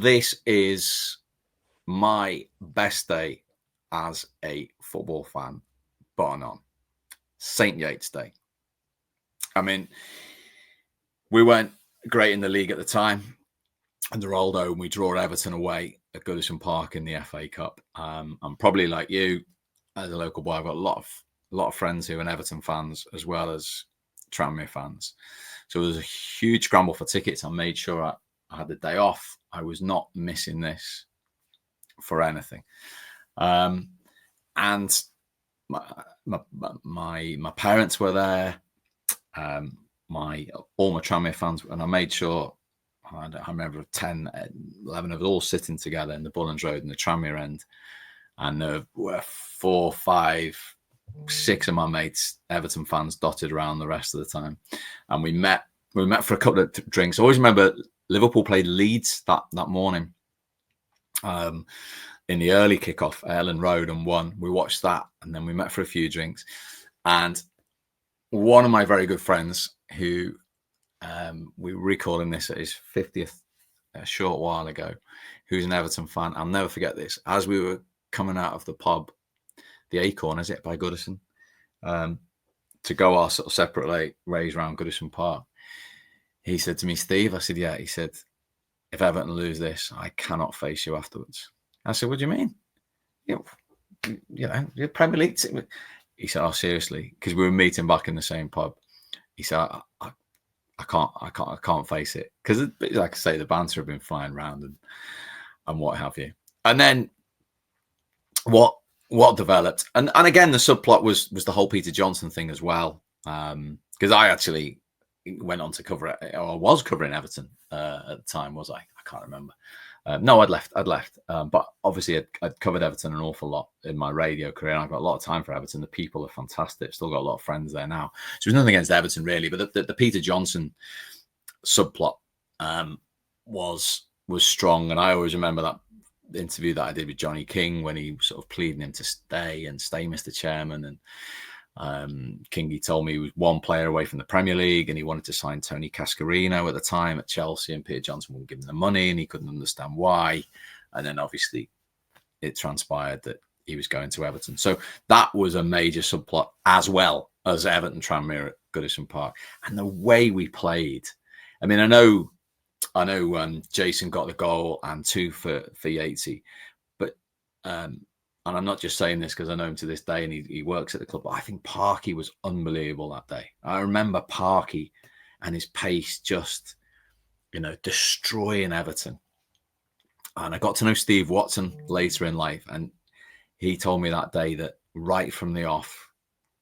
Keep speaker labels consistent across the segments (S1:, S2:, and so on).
S1: This is my best day as a football fan, bar none. St Yates Day. I mean, we weren't great in the league at the time. And they're old and we draw Everton away at Goodison Park in the FA Cup. I'm probably like you, as a local boy. I've got a lot of friends who are Everton fans as well as Tranmere fans. So there was a huge scramble for tickets. I made sure I had the day off. I was not missing this for anything. And my parents were there. All my Tranmere fans, and I made sure. I remember 10, 11 of us all sitting together in the Bullens Road and the Tranmere end, and there were 4, 5, 6 of my mates, Everton fans, dotted around the rest of the time. And we met for a couple of drinks. I always remember Liverpool played Leeds that morning in the early kickoff at Ellen Road and won. We watched that, and then we met for a few drinks. And one of my very good friends who we were recalling this at his 50th a short while ago, who's an Everton fan. I'll never forget this. As we were coming out of the pub, the Acorn, is it, by Goodison, to go our sort of separate ways around Goodison Park, he said to me, "Steve," I said, "Yeah." He said, "If Everton lose this, I cannot face you afterwards." I said, "What do you mean? You know, you're Premier League team." He said, "Oh, seriously?" Because we were meeting back in the same pub. He said, I can't face it, because, like I say, the banter had been flying around and what have you. And then what developed, and again, the subplot was the whole Peter Johnson thing as well, because I actually went on to cover it, or I was covering Everton at the time, was I can't remember. No, I'd left. But obviously I'd covered Everton an awful lot in my radio career. And I've got a lot of time for Everton. The people are fantastic. Still got a lot of friends there now. So there's nothing against Everton really, but the Peter Johnson subplot was strong. And I always remember that interview that I did with Johnny King when he was sort of pleading him to stay, Mr. Chairman. And Kingy told me he was one player away from the Premier League and he wanted to sign Tony Cascarino at the time at Chelsea, and Peter Johnson wouldn't give him the money and he couldn't understand why. And then obviously it transpired that he was going to Everton. So that was a major subplot, as well as Everton Tranmere at Goodison Park. And the way we played, I mean, I know Jason got the goal and 2 for Yatesy, but and I'm not just saying this because I know him to this day and he works at the club, but I think Parky was unbelievable that day. I remember Parky and his pace just, destroying Everton. And I got to know Steve Watson later in life, and he told me that day that right from the off,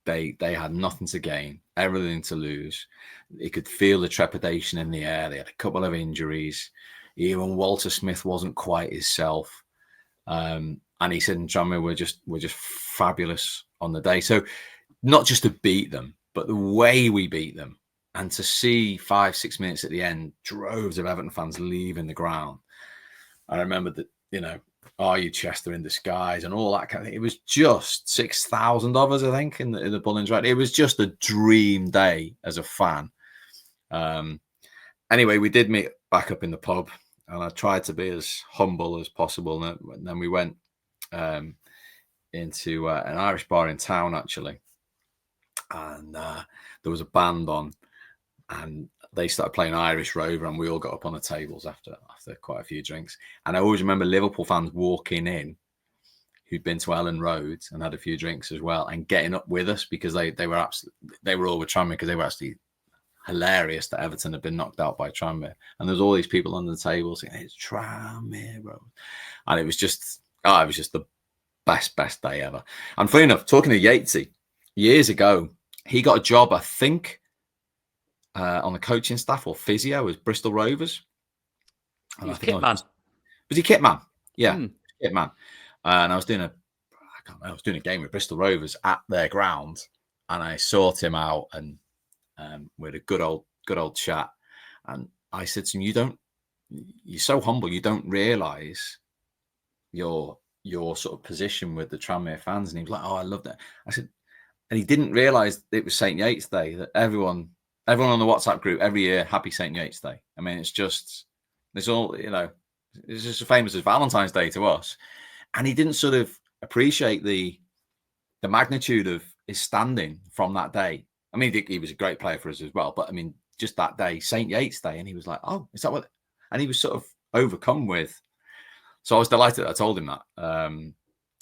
S1: they had nothing to gain, everything to lose. He could feel the trepidation in the air. They had a couple of injuries. Even Walter Smith wasn't quite himself. And he said, in Tranmere, we're just fabulous on the day. So not just to beat them, but the way we beat them, and to see 5-6 minutes at the end, droves of Everton fans leaving the ground. I remember that, are you Chester in disguise and all that kind of thing. It was just 6,000 of us, I think, in the Bullens Road. It was just a dream day as a fan. Anyway, we did meet back up in the pub, and I tried to be as humble as possible. And then we went into an Irish bar in town, actually, and there was a band on, and they started playing Irish Rover, and we all got up on the tables after quite a few drinks. And I always remember Liverpool fans walking in who'd been to Ellen Road and had a few drinks as well, and getting up with us, because they were all with Tranmere, because they were actually hilarious that Everton had been knocked out by Tranmere. And there's all these people under the table saying, "It's Tranmere, bro," and it was just the best day ever. And funny enough, talking to Yatesy, years ago, he got a job, I think, on the coaching staff or physio with Bristol Rovers.
S2: And he's kit man.
S1: Was he kit man? Yeah, kit man. And I was doing a game with Bristol Rovers at their ground, and I sought him out, and we had a good old chat. And I said to him, "You're so humble. You don't realise your sort of position with the Tranmere fans." And he was like, "Oh, I love that." I said, and he didn't realise it was St Yates Day, that everyone on the WhatsApp group every year, happy St Yates Day. I mean, it's all, It's just as famous as Valentine's Day to us. And he didn't sort of appreciate the magnitude of his standing from that day. I mean, he was a great player for us as well, but I mean, just that day, St Yates Day, and he was like, "Oh, is that what?" And he was sort of overcome with. So I was delighted that I told him that,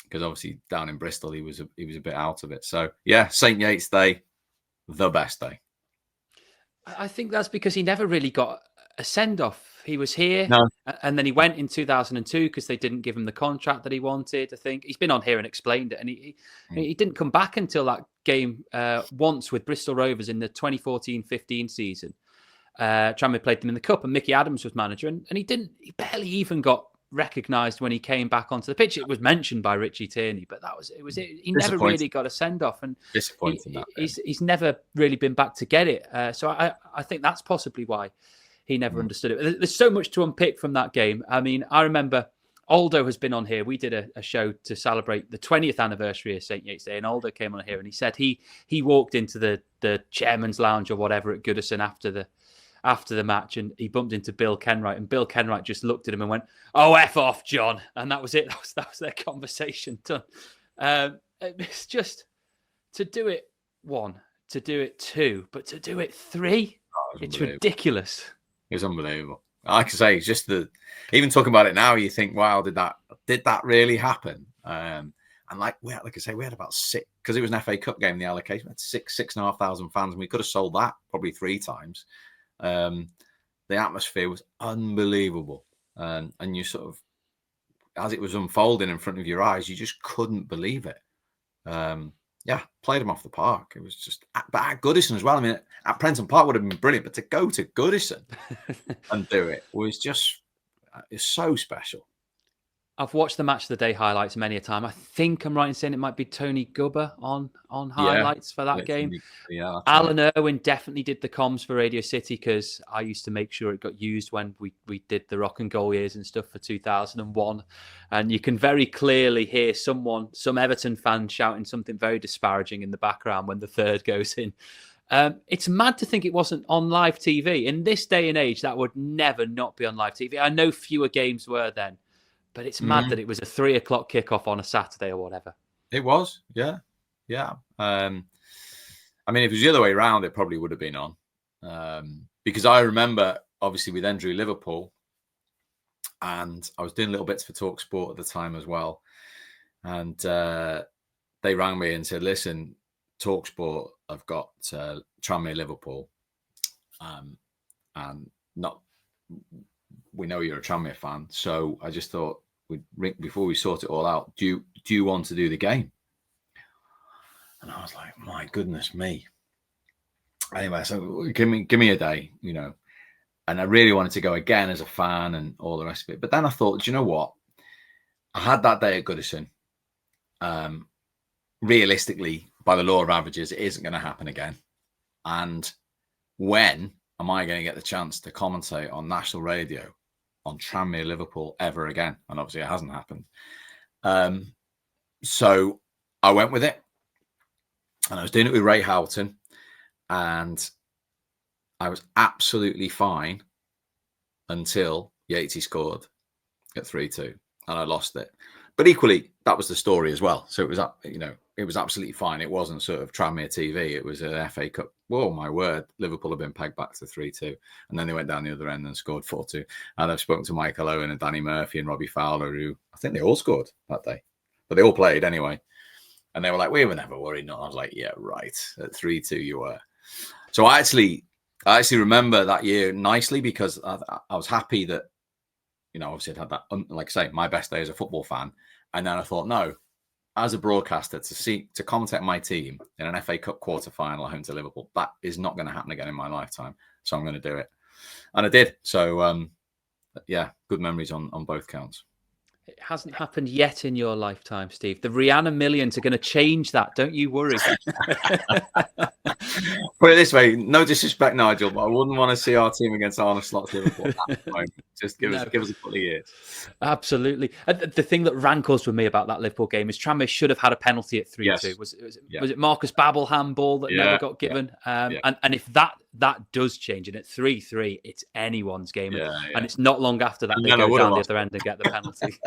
S1: because obviously down in Bristol he was a bit out of it. So yeah, St Yates Day, the best day.
S2: I think that's because he never really got a send off. He was here,
S1: No.
S2: and then he went in 2002 because they didn't give him the contract that he wanted. I think he's been on here and explained it, and he didn't come back until that game once with Bristol Rovers in the 2014-15 season. Tranmere played them in the cup, and Mickey Adams was manager, and he barely even got recognised when he came back onto the pitch. It was mentioned by Richie Tierney, but he never really got a send off, and
S1: disappointing.
S2: He's never really been back to get it. So I think that's possibly why he never understood it. There's so much to unpick from that game. I mean, I remember Aldo has been on here. We did a show to celebrate the 20th anniversary of St Yates Day, and Aldo came on here and he said he walked into the chairman's lounge or whatever at Goodison after the match, and he bumped into Bill Kenwright, and Bill Kenwright just looked at him and went, "Oh, F off, John." And that was it. That was their conversation done. It's just to do it one, to do it two, but to do it three, it's ridiculous.
S1: It was unbelievable. Like I say, it's just even talking about it now, you think, wow, did that really happen? And like I say, we had about 6, because it was an FA Cup game, the allocation, we had 6,500 fans, and we could have sold that probably 3 times. The atmosphere was unbelievable, and you sort of, as it was unfolding in front of your eyes, you just couldn't believe it. Played them off the park. It was just, but at Goodison as well. I mean, at Prenton Park would have been brilliant, but to go to Goodison and do it was just, it's so special.
S2: I've watched the match of the day highlights many a time. I think I'm right in saying it might be Tony Gubber on highlights for that game.
S1: Yeah,
S2: Alan Irwin definitely did the comms for Radio City, because I used to make sure it got used when we did the rock and goal years and stuff for 2001. And you can very clearly hear some Everton fan shouting something very disparaging in the background when the third goes in. It's mad to think it wasn't on live TV. In this day and age, that would never not be on live TV. I know fewer games were then, but it's mad that it was a 3:00 kickoff on a Saturday or whatever.
S1: It was, yeah. I mean, if it was the other way around, it probably would have been on. Because I remember, obviously, we then drew Liverpool, and I was doing little bits for TalkSport at the time as well. And they rang me and said, "Listen, TalkSport have got Tranmere Liverpool, and we know you're a Tranmere fan, so I just thought we'd ring before we sort it all out. Do you want to do the game?" And I was like, "My goodness me!" Anyway, so give me a day, And I really wanted to go again as a fan and all the rest of it. But then I thought, do you know what? I had that day at Goodison. Realistically, by the law of averages, it isn't going to happen again. And when am I going to get the chance to commentate on national radio on Tranmere Liverpool ever again? And obviously it hasn't happened. So I went with it, and I was doing it with Ray Houghton, and I was absolutely fine until Yatesy scored at 3-2, and I lost it. But equally, that was the story as well. So it was, it was absolutely fine. It wasn't sort of Tranmere TV. It was an FA Cup. Whoa, my word. Liverpool have been pegged back to 3-2. And then they went down the other end and scored 4-2. And I've spoken to Michael Owen and Danny Murphy and Robbie Fowler, who I think they all scored that day. But they all played anyway. And they were like, "We were never worried." No, I was like, "Yeah, right. At 3-2 you were." So I actually remember that year nicely, because I was happy that, obviously I'd had that, like I say, my best day as a football fan. And then I thought, no, as a broadcaster, to commentate my team in an FA Cup quarter-final home to Liverpool, that is not going to happen again in my lifetime. So I'm going to do it. And I did. So, good memories on both counts.
S2: It hasn't happened yet in your lifetime, Steve. The Rihanna millions are going to change that. Don't you worry.
S1: Put it this way, no disrespect, Nigel, but I wouldn't want to see our team against Arne Slot's Liverpool at the moment. Just give us a couple of years.
S2: Absolutely. The thing that rankles with me about that Liverpool game is Tranmere should have had a penalty at 3-2.
S1: Yes.
S2: Was it Marcus Babbel handball that never got given? And if that does change, and at 3-3, it's anyone's game. And it's not long after that they go down the other end and get the penalty.